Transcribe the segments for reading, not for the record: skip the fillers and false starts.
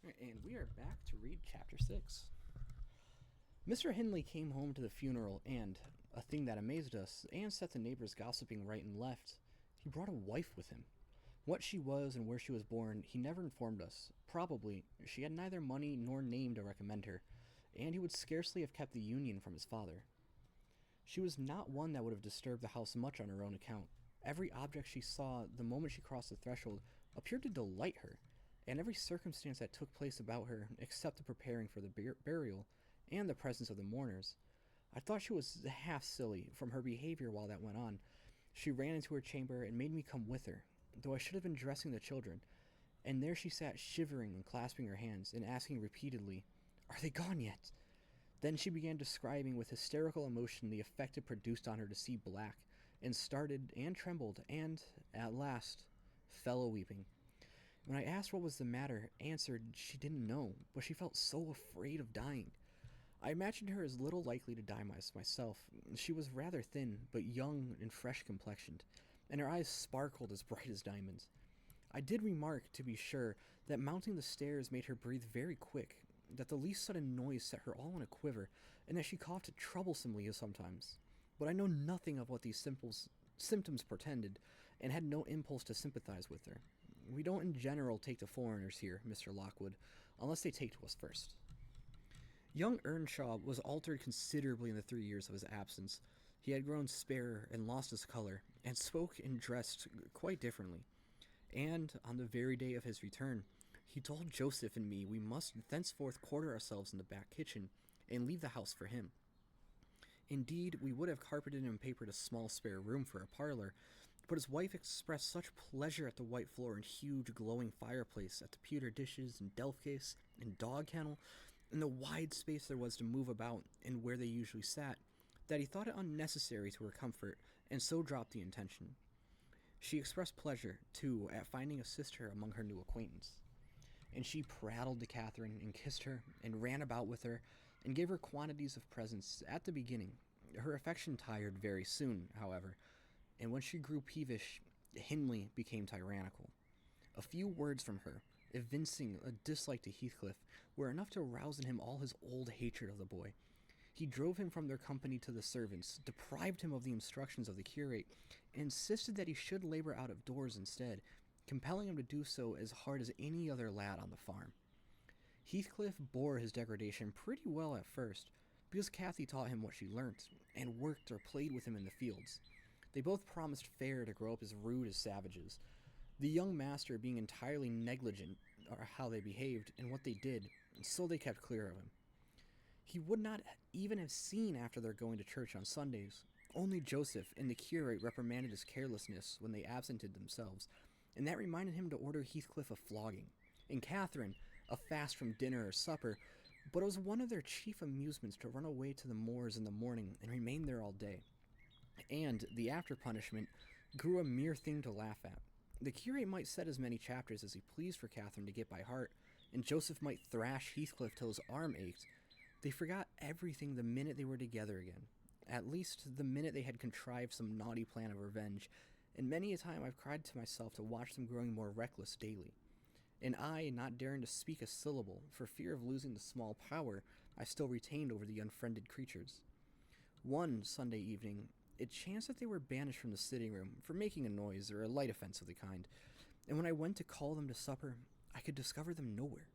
And we are back to read Chapter 6. Mr. Hindley came home to the funeral, and, a thing that amazed us and set the neighbors gossiping right and left, he brought a wife with him. What she was and where she was born, he never informed us. Probably, she had neither money nor name to recommend her, and he would scarcely have kept the union from his father. She was not one that would have disturbed the house much on her own account. Every object she saw the moment she crossed the threshold appeared to delight her, and every circumstance that took place about her, except the preparing for the burial and the presence of the mourners. I thought she was half silly from her behavior while that went on. She ran into her chamber and made me come with her, though I should have been dressing the children, and there she sat shivering and clasping her hands and asking repeatedly, "Are they gone yet?" Then she began describing with hysterical emotion the effect it produced on her to see black, and started and trembled and, at last, fell a-weeping. When I asked what was the matter, answered she didn't know, but she felt so afraid of dying. I imagined her as little likely to die myself. She was rather thin, but young and fresh complexioned, and her eyes sparkled as bright as diamonds. I did remark, to be sure, that mounting the stairs made her breathe very quick, that the least sudden noise set her all in a quiver, and that she coughed troublesomely sometimes. But I know nothing of what these symptoms portended, and had no impulse to sympathize with her. We don't in general take to foreigners here, Mr. Lockwood, unless they take to us first. Young Earnshaw was altered considerably in the 3 years of his absence. He had grown spare and lost his color, and spoke and dressed quite differently. And, on the very day of his return, he told Joseph and me we must thenceforth quarter ourselves in the back kitchen, and leave the house for him. Indeed, we would have carpeted and papered a small spare room for a parlor, but his wife expressed such pleasure at the white floor and huge glowing fireplace, at the pewter dishes and delf case and dog kennel, and the wide space there was to move about and where they usually sat, that he thought it unnecessary to her comfort, and so dropped the intention. She expressed pleasure, too, at finding a sister among her new acquaintance, and she prattled to Catherine, and kissed her, and ran about with her, and gave her quantities of presents at the beginning. Her affection tired very soon, however, and when she grew peevish, Hindley became tyrannical. A few words from her, evincing a dislike to Heathcliff, were enough to rouse in him all his old hatred of the boy. He drove him from their company to the servants, deprived him of the instructions of the curate, and insisted that he should labor out of doors instead, compelling him to do so as hard as any other lad on the farm. Heathcliff bore his degradation pretty well at first, because Cathy taught him what she learnt, and worked or played with him in the fields. They both promised fair to grow up as rude as savages, the young master being entirely negligent of how they behaved and what they did, and so they kept clear of him. He would not even have seen after their going to church on Sundays. Only Joseph and the curate reprimanded his carelessness when they absented themselves, and that reminded him to order Heathcliff a flogging, and Catherine a fast from dinner or supper, but it was one of their chief amusements to run away to the moors in the morning and remain there all day. And the after-punishment grew a mere thing to laugh at. The curate might set as many chapters as he pleased for Catherine to get by heart, and Joseph might thrash Heathcliff till his arm ached. They forgot everything the minute they were together again, at least the minute they had contrived some naughty plan of revenge, and many a time I've cried to myself to watch them growing more reckless daily. And I, not daring to speak a syllable, for fear of losing the small power I still retained over the unfriended creatures. One Sunday evening, it chanced that they were banished from the sitting room for making a noise or a light offense of the kind, and when I went to call them to supper, I could discover them nowhere.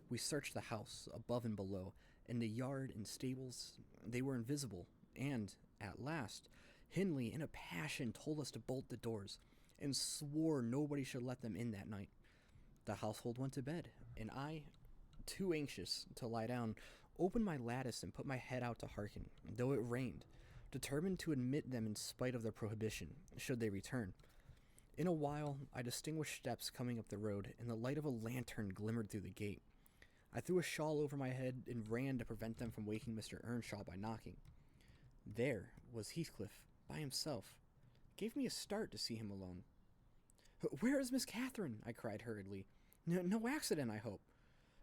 We searched the house, above and below, and the yard and stables. They were invisible, and, at last, Hindley, in a passion, told us to bolt the doors, and swore nobody should let them in that night. The household went to bed, and I, too anxious to lie down, opened my lattice and put my head out to hearken, though it rained, determined to admit them in spite of their prohibition, should they return. In a while, I distinguished steps coming up the road, and the light of a lantern glimmered through the gate. I threw a shawl over my head and ran to prevent them from waking Mr. Earnshaw by knocking. There was Heathcliff, by himself. It gave me a start to see him alone. "Where is Miss Catherine?" I cried hurriedly. No accident, I hope."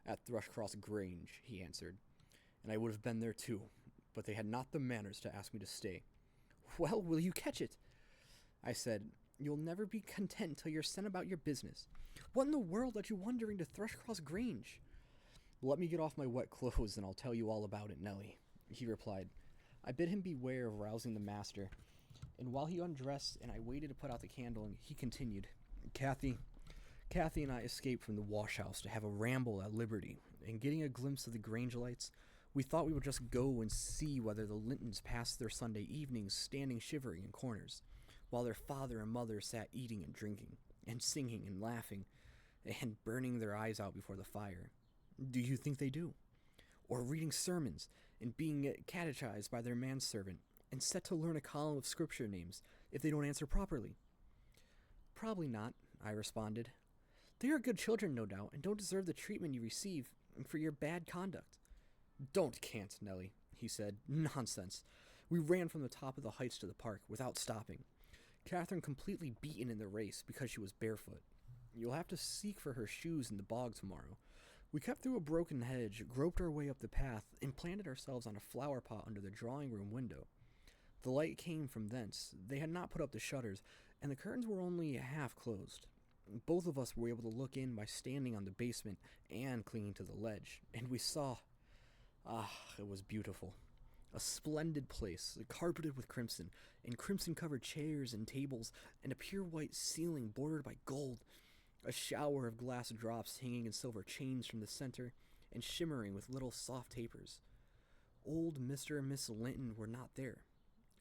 "At Thrushcross Grange," he answered, "and I would have been there too, but they had not the manners to ask me to stay." "Well, will you catch it?" I said. "You'll never be content till you're sent about your business. What in the world led you wandering to Thrushcross Grange?" "Let me get off my wet clothes and I'll tell you all about it, Nelly," he replied. I bid him beware of rousing the master, and while he undressed and I waited to put out the candle, he continued, Kathy and I escaped from the wash house to have a ramble at Liberty, and getting a glimpse of the Grange lights, we thought we would just go and see whether the Lintons passed their Sunday evenings standing shivering in corners, while their father and mother sat eating and drinking, and singing and laughing, and burning their eyes out before the fire. Do you think they do? Or reading sermons, and being catechized by their manservant, and set to learn a column of scripture names if they don't answer properly? Probably not, I responded. They are good children, no doubt, and don't deserve the treatment you receive for your bad conduct. Don't cant, Nelly, he said. Nonsense. We ran from the top of the heights to the park without stopping. Catherine completely beaten in the race because she was barefoot. You'll have to seek for her shoes in the bog tomorrow. We cut through a broken hedge, groped our way up the path, and planted ourselves on a flower pot under the drawing-room window. The light came from thence. They had not put up the shutters, and the curtains were only half closed. Both of us were able to look in by standing on the basement and clinging to the ledge, and we saw... it was beautiful. A splendid place, carpeted with crimson, and crimson-covered chairs and tables, and a pure white ceiling bordered by gold. A shower of glass drops hanging in silver chains from the center, and shimmering with little soft tapers. Old Mr. and Miss Linton were not there.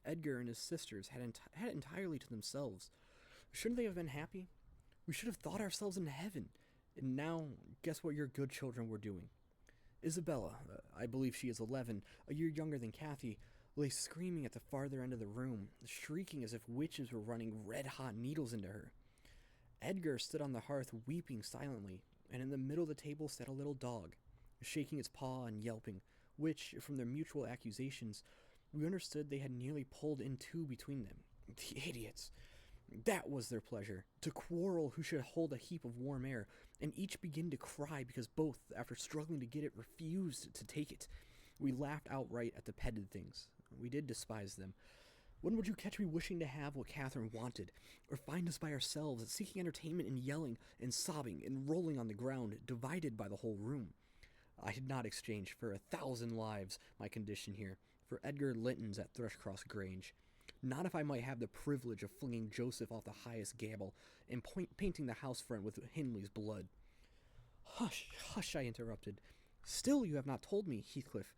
Edgar and his sisters had it entirely to themselves. Shouldn't they have been happy? We should have thought ourselves in heaven. And now, guess what your good children were doing? Isabella, I believe she is 11, a year younger than Kathy, lay screaming at the farther end of the room, shrieking as if witches were running red-hot needles into her. Edgar stood on the hearth weeping silently, and in the middle of the table sat a little dog, shaking its paw and yelping, which, from their mutual accusations, we understood they had nearly pulled in two between them. The idiots! That was their pleasure, to quarrel who should hold a heap of warm air, and each begin to cry because both, after struggling to get it, refused to take it. We laughed outright at the petted things. We did despise them. When would you catch me wishing to have what Catherine wanted, or find us by ourselves, seeking entertainment and yelling and sobbing and rolling on the ground, divided by the whole room? I had not exchanged for 1,000 lives my condition here, for Edgar Linton's at Thrushcross Grange. Not if I might have the privilege of flinging Joseph off the highest gable and painting the house front with Hindley's blood. Hush, hush, I interrupted. Still you have not told me, Heathcliff,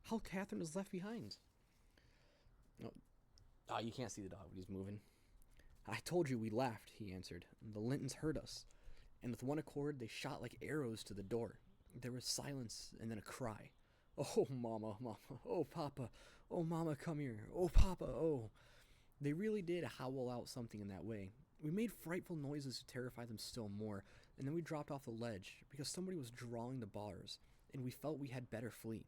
how Catherine was left behind. Oh, you can't see the dog, but he's moving. I told you we laughed, he answered. The Lintons heard us, and with one accord they shot like arrows to the door. There was silence, and then a cry. Oh, Mama, Mama, oh, Papa, oh, Mama, come here, oh, Papa, oh. They really did howl out something in that way. We made frightful noises to terrify them still more, and then we dropped off the ledge, because somebody was drawing the bars, and we felt we had better flee.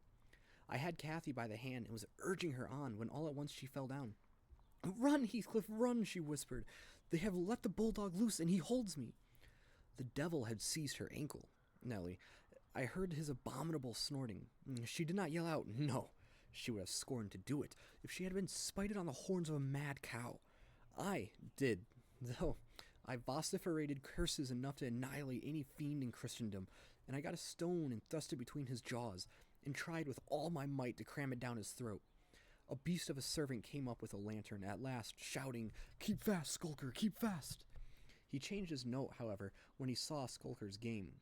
I had Kathy by the hand and was urging her on when all at once she fell down. Run, Heathcliff, run, she whispered. They have let the bulldog loose, and he holds me. The devil had seized her ankle, Nelly. I heard his abominable snorting. She did not yell out, no. She would have scorned to do it if she had been spited on the horns of a mad cow. I did, though. I vociferated curses enough to annihilate any fiend in Christendom, and I got a stone and thrust it between his jaws, and tried with all my might to cram it down his throat. A beast of a servant came up with a lantern at last, shouting, Keep fast, Skulker, keep fast! He changed his note, however, when he saw Skulker's game.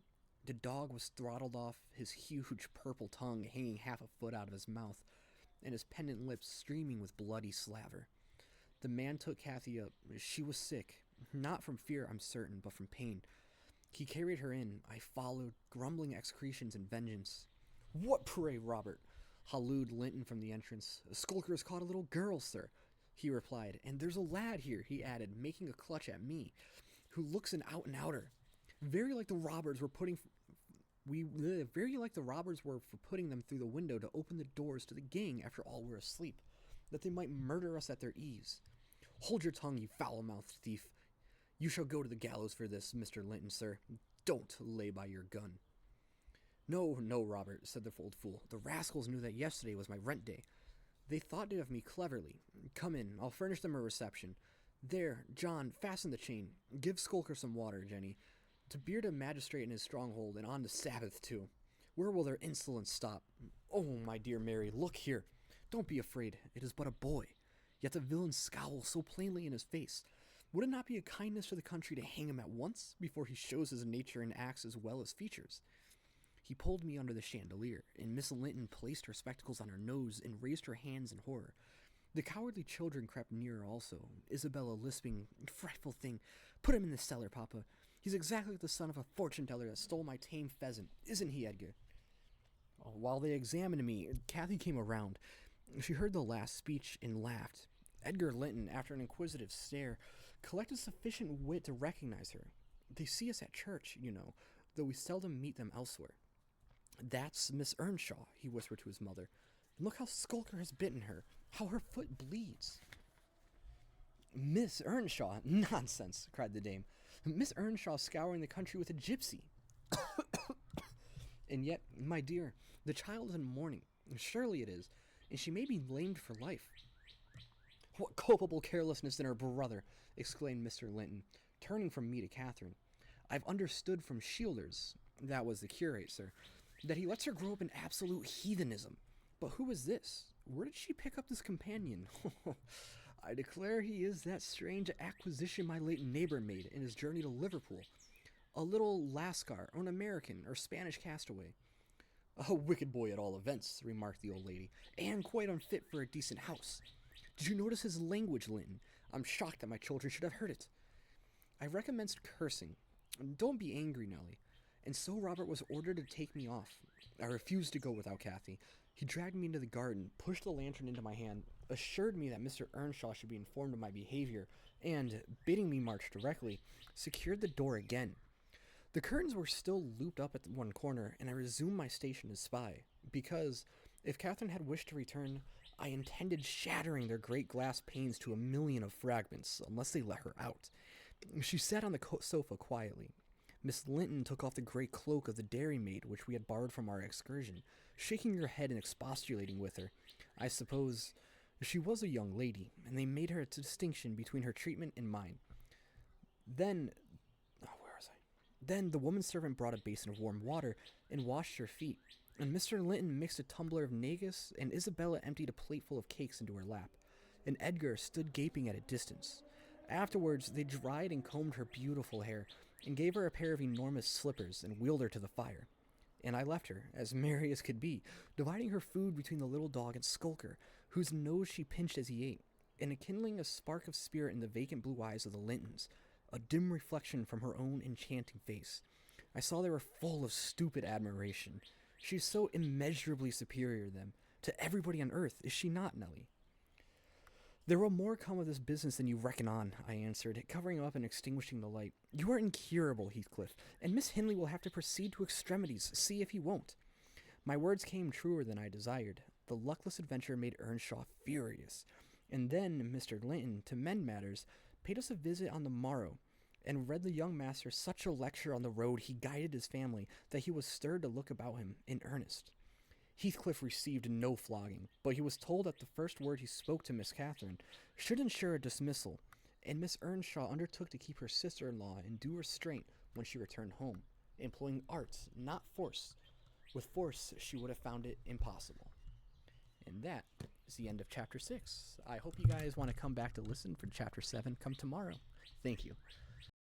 The dog was throttled off, his huge purple tongue hanging half a foot out of his mouth, and his pendant lips streaming with bloody slaver. The man took Kathy up. She was sick, not from fear, I'm certain, but from pain. He carried her in. I followed, grumbling excretions and vengeance. What, pray, Robert? Hallooed Linton from the entrance. Skulker has caught a little girl, sir, he replied. And there's a lad here, he added, making a clutch at me, who looks an out-and-outer. Very like the robbers were putting for putting them through the window to open the doors to the gang after all were asleep, that they might murder us at their ease. Hold your tongue, you foul-mouthed thief. You shall go to the gallows for this, Mr. Linton, sir. Don't lay by your gun. No, no, Robert, said the old fool. The rascals knew that yesterday was my rent day. They thought of me cleverly. Come in, I'll furnish them a reception. There, John, fasten the chain. Give Skulker some water, Jenny. To beard a magistrate in his stronghold, and on the Sabbath, too. Where will their insolence stop? Oh, my dear Mary, look here. Don't be afraid. It is but a boy. Yet the villain scowls so plainly in his face. Would it not be a kindness to the country to hang him at once, before he shows his nature and acts as well as features? He pulled me under the chandelier, and Miss Linton placed her spectacles on her nose and raised her hands in horror. The cowardly children crept nearer also, Isabella lisping, "Frightful thing! Put him in the cellar, Papa. He's exactly like the son of a fortune-teller that stole my tame pheasant, isn't he, Edgar?" While they examined me, Kathy came around. She heard the last speech and laughed. Edgar Linton, after an inquisitive stare, collected sufficient wit to recognize her. "They see us at church, you know, though we seldom meet them elsewhere." "That's Miss Earnshaw," he whispered to his mother. "And look how Skulker has bitten her, how her foot bleeds." "Miss Earnshaw? Nonsense!" cried the dame. "Miss Earnshaw scouring the country with a gypsy." "And yet, my dear, the child is in mourning. Surely it is, and she may be lamed for life." "What culpable carelessness in her brother!" exclaimed Mr. Linton, turning from me to Catherine. "I've understood from Shielders," that was the curate, sir, "that he lets her grow up in absolute heathenism. But who is this? Where did she pick up this companion?" "I declare he is that strange acquisition my late neighbor made in his journey to Liverpool. A little Lascar, or an American, or Spanish castaway." "A wicked boy at all events," remarked the old lady, "and quite unfit for a decent house. Did you notice his language, Linton? I'm shocked that my children should have heard it." I recommenced cursing. "Don't be angry, Nelly." And so Robert was ordered to take me off. I refused to go without Kathy. He dragged me into the garden, pushed the lantern into my hand, assured me that Mr. Earnshaw should be informed of my behavior, and, bidding me march directly, secured the door again. The curtains were still looped up at one corner, and I resumed my station as spy, because, if Catherine had wished to return, I intended shattering their great glass panes to a million of fragments, unless they let her out. She sat on the sofa quietly. Miss Linton took off the grey cloak of the dairymaid which we had borrowed from our excursion, shaking her head and expostulating with her. I suppose she was a young lady, and they made her a distinction between her treatment and mine. Then the woman servant brought a basin of warm water and washed her feet, and Mr. Linton mixed a tumbler of negus, and Isabella emptied a plateful of cakes into her lap, and Edgar stood gaping at a distance. Afterwards, they dried and combed her beautiful hair, and gave her a pair of enormous slippers, and wheeled her to the fire. And I left her, as merry as could be, dividing her food between the little dog and Skulker, whose nose she pinched as he ate, and kindling a spark of spirit in the vacant blue eyes of the Lintons, a dim reflection from her own enchanting face. I saw they were full of stupid admiration. She is so immeasurably superior to them, to everybody on earth, is she not, Nelly? "There will more come of this business than you reckon on," I answered, covering up and extinguishing the light. "You are incurable, Heathcliff, and Miss Hindley will have to proceed to extremities, see if he won't." My words came truer than I desired. The luckless adventure made Earnshaw furious, and then Mr. Linton, to mend matters, paid us a visit on the morrow, and read the young master such a lecture on the road he guided his family that he was stirred to look about him in earnest. Heathcliff received no flogging, but he was told that the first word he spoke to Miss Catherine should ensure a dismissal, and Miss Earnshaw undertook to keep her sister-in-law in due restraint when she returned home, employing art, not force. With force, she would have found it impossible. And that is the end of Chapter 6. I hope you guys want to come back to listen for Chapter 7 come tomorrow. Thank you.